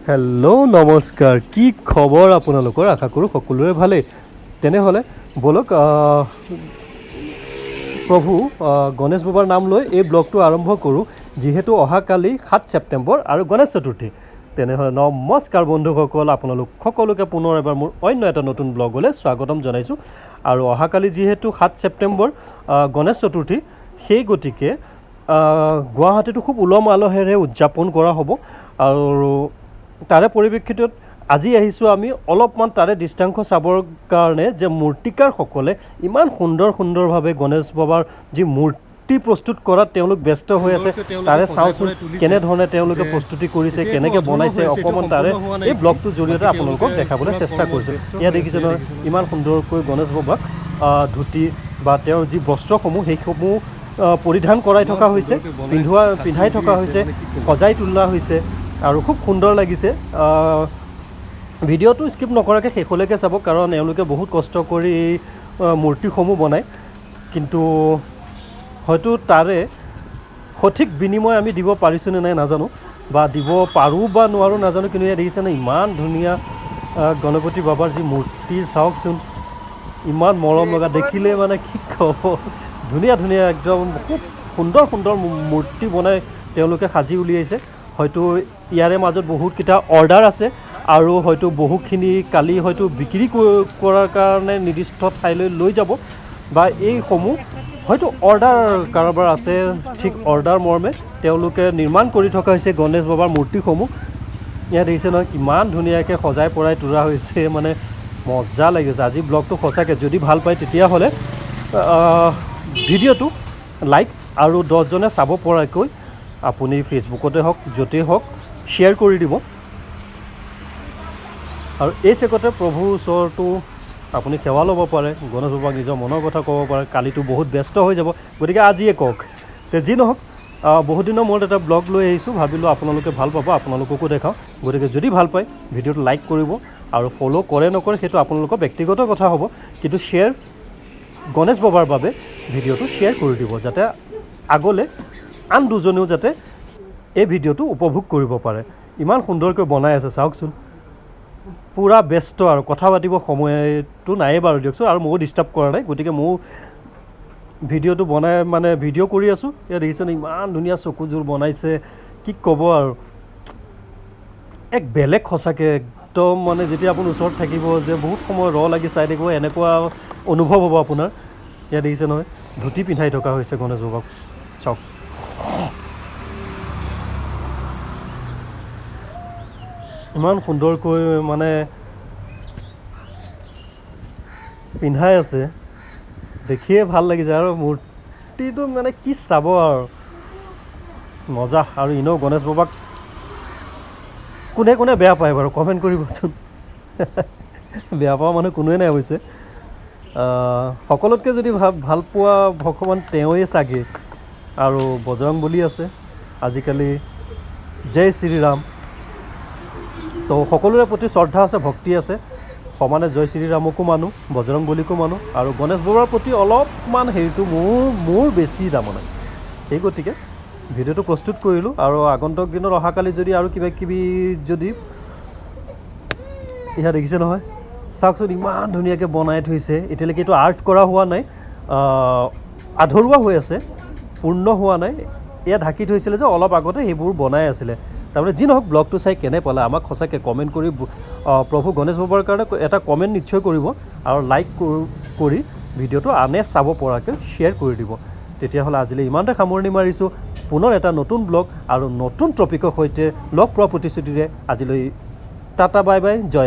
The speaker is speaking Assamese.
হেল্ল' নমস্কাৰ, কি খবৰ আপোনালোকৰ? আশা কৰোঁ সকলোৰে ভালেই। তেনেহ'লে ব'লক প্ৰভু গণেশ বাবাৰ নাম লৈ এই ব্লগটো আৰম্ভ কৰোঁ, যিহেতু অহাকালি 7 ছেপ্টেম্বৰ আৰু গণেশ চতুৰ্থী। তেনেহ'লে নমস্কাৰ বন্ধুসকল, আপোনালোক সকলোকে পুনৰ এবাৰ মোৰ অন্য এটা নতুন ব্লগলৈ স্বাগতম জনাইছোঁ। আৰু অহাকালি যিহেতু 7 ছেপ্টেম্বৰ গণেশ চতুৰ্থী, সেই গতিকে গুৱাহাটীটো খুব উলহ মালহেৰে উদযাপন কৰা হ'ব। আৰু তাৰে পৰিপ্ৰেক্ষিতত আজি আহিছোঁ আমি অলপমান তাৰে দৃষ্টাংশ চাবৰ কাৰণে, যে মূৰ্তিকাৰসকলে ইমান সুন্দৰভাৱে গণেশ বাবাৰ যি মূৰ্তি প্ৰস্তুত কৰাত তেওঁলোক ব্যস্ত হৈ আছে। তাৰে চাওঁচোন কেনেধৰণে তেওঁলোকে প্ৰস্তুতি কৰিছে, কেনেকৈ বনাইছে, অকণমান তাৰে এই ব্লগটোৰ জৰিয়তে আপোনালোকক দেখাবলৈ চেষ্টা কৰিছোঁ। ইয়াত দেখিছে নহয়, ইমান সুন্দৰকৈ গণেশ বাবাক ধুতি বা তেওঁৰ যি বস্ত্ৰসমূহ সেইসমূহ পৰিধান কৰাই থকা হৈছে, পিন্ধাই থকা হৈছে, সজাই তোলা হৈছে আৰু খুব সুন্দৰ লাগিছে। ভিডিঅ'টো স্কিপ নকৰাকৈ শেষলৈকে চাব, কাৰণ এওঁলোকে বহুত কষ্ট কৰি এই মূৰ্তিসমূহ বনায়। কিন্তু হয়তো তাৰে সঠিক বিনিময় আমি দিব পাৰিছোঁ নে নাই নাজানো, বা দিব পাৰোঁ বা নোৱাৰোঁ নাজানো। কিন্তু ইয়াত দেখিছেনে ইমান ধুনীয়া গণপতি বাবাৰ যি মূৰ্তি, চাওকচোন ইমান মৰম লগা, দেখিলে মানে কি ক'ব, ধুনীয়া একদম খুব সুন্দৰ মূৰ্তি বনাই তেওঁলোকে সাজি উলিয়াইছে। হয়তো ইয়াৰে মাজত বহুতকেইটা অৰ্ডাৰ আছে আৰু হয়তো বহুখিনি কালি হয়তো বিক্ৰী কৰাৰ কাৰণে নিৰ্দিষ্ট ঠাইলৈ লৈ যাব, বা এইসমূহ হয়তো অৰ্ডাৰ কাৰোবাৰ আছে, ঠিক অৰ্ডাৰ মৰ্মে তেওঁলোকে নিৰ্মাণ কৰি থকা হৈছে গণেশ বাবাৰ মূৰ্তিসমূহ। ইয়াত দেখিছে নহয় কিমান ধুনীয়াকৈ সজাই পৰাই তোলা হৈছে, মানে মজা লাগিছে। আজি ব্লগটো সঁচাকৈ যদি ভাল পায় তেতিয়াহ'লে ভিডিঅ'টো লাইক আৰু 10জনে চাব পৰাকৈ আপুনি ফেচবুকতে হওক য'তেই হওক শ্বেয়াৰ কৰি দিব। আৰু এই চেগতে প্ৰভুৰ ওচৰতো আপুনি সেৱা ল'ব পাৰে, গণেশ বাবাক নিজৰ মনৰ কথা ক'ব পাৰে। কালিতো বহুত ব্যস্ত হৈ যাব, গতিকে আজিয়ে কওক। যি নহওক, বহুত দিনৰ মূৰত এটা ব্লগ লৈ আহিছোঁ, ভাবিলোঁ আপোনালোকে ভাল পাব, আপোনালোককো দেখাওঁ। গতিকে যদি ভাল পায় ভিডিঅ'টো লাইক কৰিব, আৰু ফ'ল' কৰে নকৰে সেইটো আপোনালোকৰ ব্যক্তিগত কথা হ'ব, কিন্তু শ্বেয়াৰ গণেশ বাবাৰ বাবে ভিডিঅ'টো শ্বেয়াৰ কৰি দিব, যাতে আগলৈ আন দুজনেও যাতে এই ভিডিঅ'টো উপভোগ কৰিব পাৰে। ইমান সুন্দৰকৈ বনাই আছে চাওকচোন, পূৰা ব্যস্ত আৰু কথা পাতিব সময়টো নায়েই বাৰু দিয়কচোন, আৰু ময়ো ডিষ্টাৰ্ব কৰা নাই। গতিকে ময়ো ভিডিঅ'টো বনাই মানে ভিডিঅ' কৰি আছোঁ। ইয়াত দেখিছেনে ইমান ধুনীয়া চকুযোৰ বনাইছে, কি ক'ব আৰু এক বেলেগ সঁচাকৈ একদম, মানে যেতিয়া আপুনি ওচৰত থাকিব, যে বহুত সময় লাগি চাই থাকিব, এনেকুৱা অনুভৱ হ'ব আপোনাৰ। ইয়াত দেখিছে নহয় ধুতি পিন্ধাই থকা হৈছে গণেশ বাবাক, চাওক ইমান সুন্দৰকৈ মানে পিন্ধাই আছে, দেখিয়ে ভাল লাগিছে। আৰু মূৰ্তিটো মানে কি চাব আৰু মজা। আৰু এনেও গণেশ বাবাক কোনে বেয়া পায় বাৰু কমেণ্ট কৰিবচোন। বেয়া পোৱা মানুহ কোনোৱে নাই অৱশ্যে। সকলোতকৈ যদি ভাল পোৱা ভগৱান তেওঁৱেই চাগে। আৰু বজৰংবলী আছে, আজিকালি জয় শ্ৰীৰাম। তো সকলোৰে প্ৰতি শ্ৰদ্ধা আছে, ভক্তি আছে, সমানে জয় শ্ৰীৰামকো মানো, বজৰংবলীকো মানো, আৰু গণেশ বাবাৰ প্ৰতি অলপমান হেৰিটো মোৰ বেছি তাৰমানে। সেই গতিকে ভিডিঅ'টো প্ৰস্তুত কৰিলোঁ। আৰু আগন্তুক দিনত অহাকালি যদি আৰু কিবাকিবি যদি, ইয়াত দেখিছে নহয় চাওকচোন ইমান ধুনীয়াকৈ বনাই থৈছে। এতিয়ালৈকে এইটো আৰ্ট কৰা হোৱা নাই, আধৰুৱা হৈ আছে, পূৰ্ণ হোৱা নাই। এয়া ঢাকি থৈছিলে যে অলপ আগতে সেইবোৰ বনাই আছিলে। তাৰমানে যি নহওক, ব্লগটো চাই কেনে পালে আমাক সঁচাকৈ কমেণ্ট কৰি প্ৰভু গণেশ বাবাৰ কাৰণে এটা কমেণ্ট নিশ্চয় কৰিব, আৰু লাইক কৰি ভিডিঅ'টো আনে চাব পৰাকৈ শ্বেয়াৰ কৰি দিব। তেতিয়াহ'লে আজিলৈ ইমানতে সামৰণি মাৰিছোঁ। পুনৰ এটা নতুন ব্লগ আৰু নতুন টপিকৰ সৈতে লগ পোৱা প্ৰতিশ্ৰুতিৰে আজিলৈ টাটা বাই বাই, জয়।